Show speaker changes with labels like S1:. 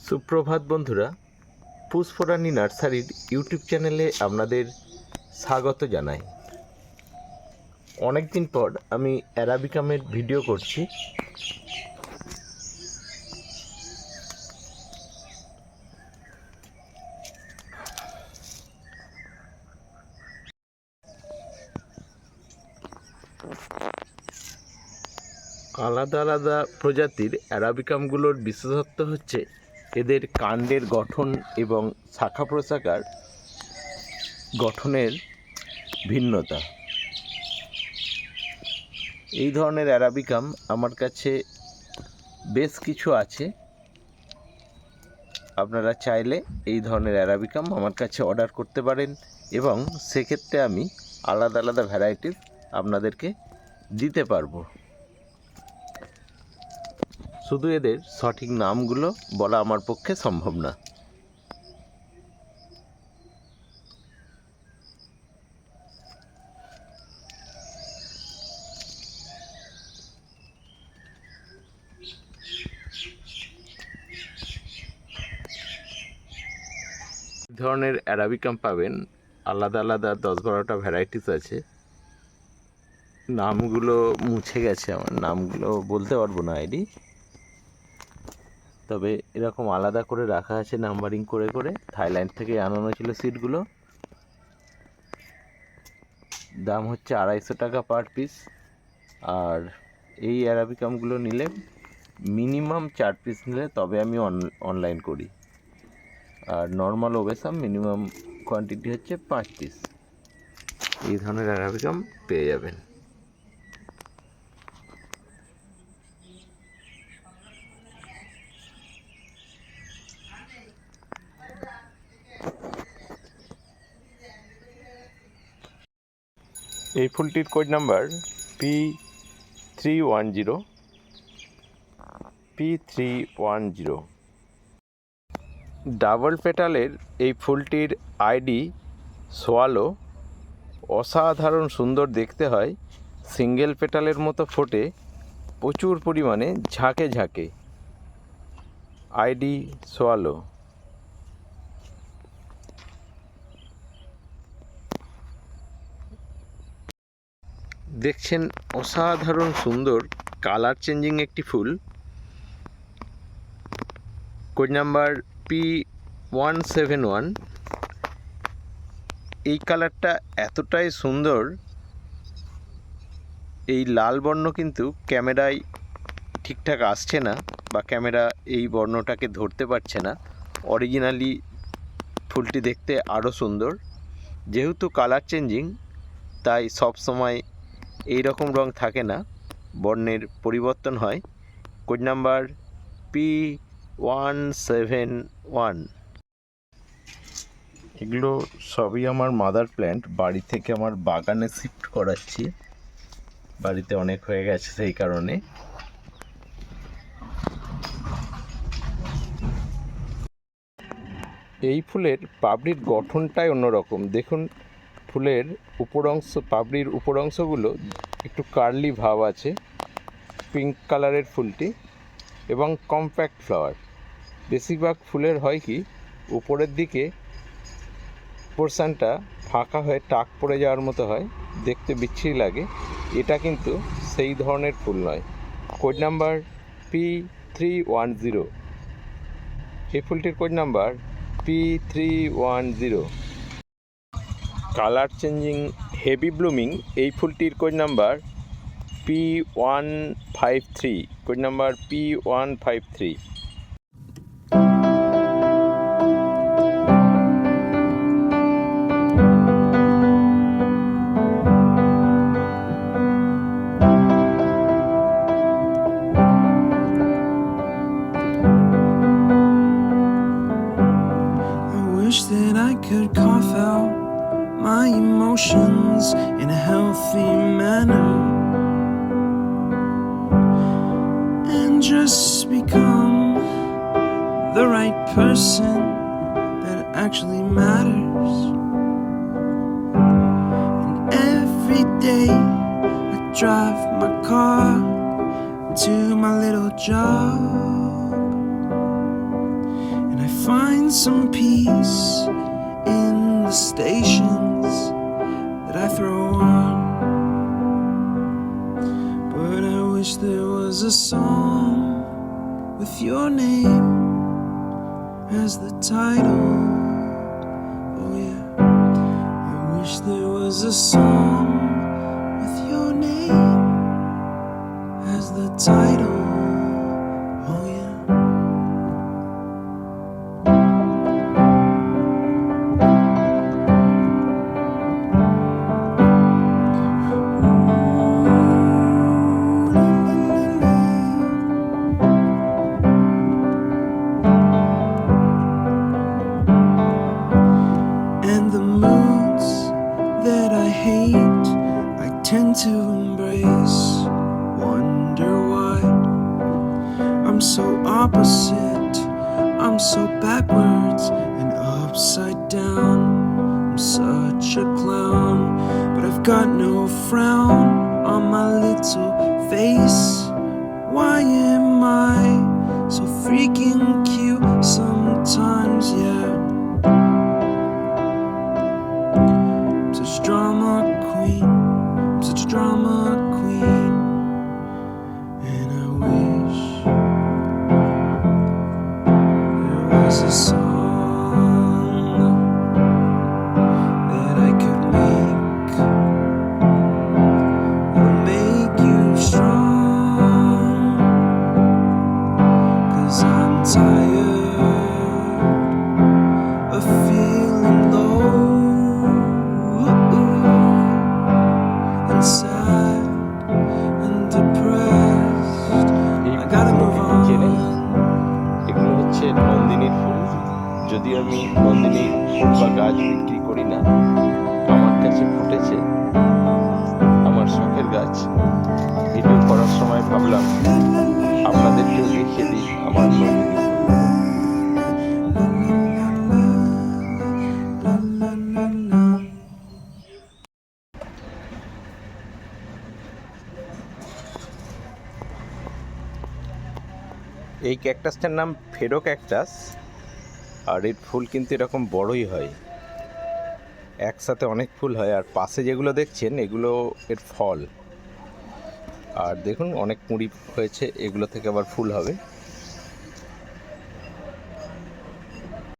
S1: সুপ্রভাত বন্ধুরা, পুষ্পরানী নার্সারির ইউটিউব চ্যানেলে আপনাদের স্বাগত জানাই। অনেক দিন পর আমি অ্যারাবিকামের ভিডিও করছি। আলাদা আলাদা প্রজাতির অ্যারাবিকামগুলোর বিশেষত্ব হচ্ছে এদের কাণ্ডের গঠন এবং শাখা প্রশাখার গঠনের ভিন্নতা। এই ধরনের অ্যারাবিকাম আমার কাছে বেশ কিছু আছে। আপনারা চাইলে এই ধরনের অ্যারাবিকাম আমার কাছে অর্ডার করতে পারেন এবং সেক্ষেত্রে আমি আলাদা আলাদা ভ্যারাইটিস আপনাদেরকে দিতে পারবো। শুধু এদের সঠিক নামগুলো বলা আমার পক্ষে সম্ভব না। এই ধরনের অ্যারাবিকাম পাবেন, আলাদা আলাদা 10-12টা ভ্যারাইটিস আছে। নামগুলো মুছে গেছে, আমার নামগুলো বলতে পারবো না আইডি, তবে এরকম আলাদা করে রাখা আছে নাম্বারিং করে করে। থাইল্যান্ড থেকে আনানো ছিল সিডগুলো। দাম হচ্ছে 250 টাকা পার পিস। আর এই অ্যারাবিকামগুলো নিলে মিনিমাম 4 পিস নিলে তবে আমি অনলাইন করি। আর নর্মাল ওবেসাম মিনিমাম কোয়ান্টিটি হচ্ছে 5 পিস। এই ধরনের অ্যারাবিকাম পেয়ে যাবেন। এই ফুলটির কোড নাম্বার P310। ডাবল পেটালের এই ফুলটির আইডি সোয়ালো। অসাধারণ সুন্দর দেখতে হয়, সিঙ্গেল পেটালের মতো ফোটে, প্রচুর পরিমাণে ঝাঁকে ঝাঁকে। ID swallow. দেখছেন অসাধারণ সুন্দর কালার চেঞ্জিং একটি ফুল। Code number P171। এই কালারটা এতটাই সুন্দর, এই লাল বর্ণ কিন্তু ক্যামেরায় ঠিকঠাক আসছে না, বা ক্যামেরা এই বর্ণটাকে ধরতে পারছে না। অরিজিনালি ফুলটি দেখতে আরও সুন্দর। যেহেতু কালার চেঞ্জিং, তাই সব সময় এই রকম রং থাকে না, বর্ণের পরিবর্তন হয়। Code number P171। এগুলো সবই আমার মাদার প্ল্যান্ট, বাড়ি থেকে আমার বাগানে শিফট করাচ্ছি। বাড়িতে অনেক হয়ে গেছে, সেই কারণে। এই ফুলের পাপড়ির গঠনটাই অন্যরকম। দেখুন, ফুলের পাপড়ির উপর অংশগুলো একটু কার্লি ভাব আছে। পিঙ্ক কালারের ফুলটি এবং কম্প্যাক্ট ফ্লাওয়ার। বেশিরভাগ ফুলের হয় কি, উপরের দিকে পোর্শনটা ফাঁকা হয়ে টাক পড়ে যাওয়ার মতো হয়, দেখতে বিচ্ছিরি লাগে। এটা কিন্তু সেই ধরনের ফুল নয়। Code number P310। এই ফুলটির code number P310। Colour changing heavy blooming এই ফুলটির code number P153। Code number P153।
S2: That I could cough out my emotions in a healthy manner and just become the right person that actually matters. And every day I drive my car to my little job, some peace in the stations that I throw on. But I wish there was a song with your name as the title. Oh yeah, I wish there was a song with your name as the title. Oh yeah. And the moods that I hate, I tend to embrace. Wonder why I'm so opposite, I'm so backwards and upside down. I'm such a clown, but I've got no frown on my little face. Why am I so freaking cute sometimes, yeah? Such drama queen, such drama queen. And I wish there was a song that I could make that'll make you strong. 'Cause I'm tired of feeling low and sad and depressed.
S1: এই
S2: I gotta move
S1: ফুলগুলো চেনেন?
S2: on.
S1: এগুলো হচ্ছে নন্দিনীর ফুল। যদিও আমি নন্দিনীর ফুল বা গাছ বিক্রি করি না, আমার কাছে ফুটেছে, আমার শখের গাছ। ভিডিও করার সময় ভাবলাম আপনাদেরকেও দেখিয়ে দিই আমার নন্দিনী ফুল। এই ক্যাকটাসটার নাম ফেরো ক্যাকটাস, আর এর ফুল কিন্তু এরকম বড়ই হয়, একসাথে অনেক ফুল হয়। আর পাশে যেগুলো দেখছেন এগুলো এর ফল। আর দেখুন অনেক কুঁড়ি হয়েছে, এগুলো থেকে আবার ফুল হবে।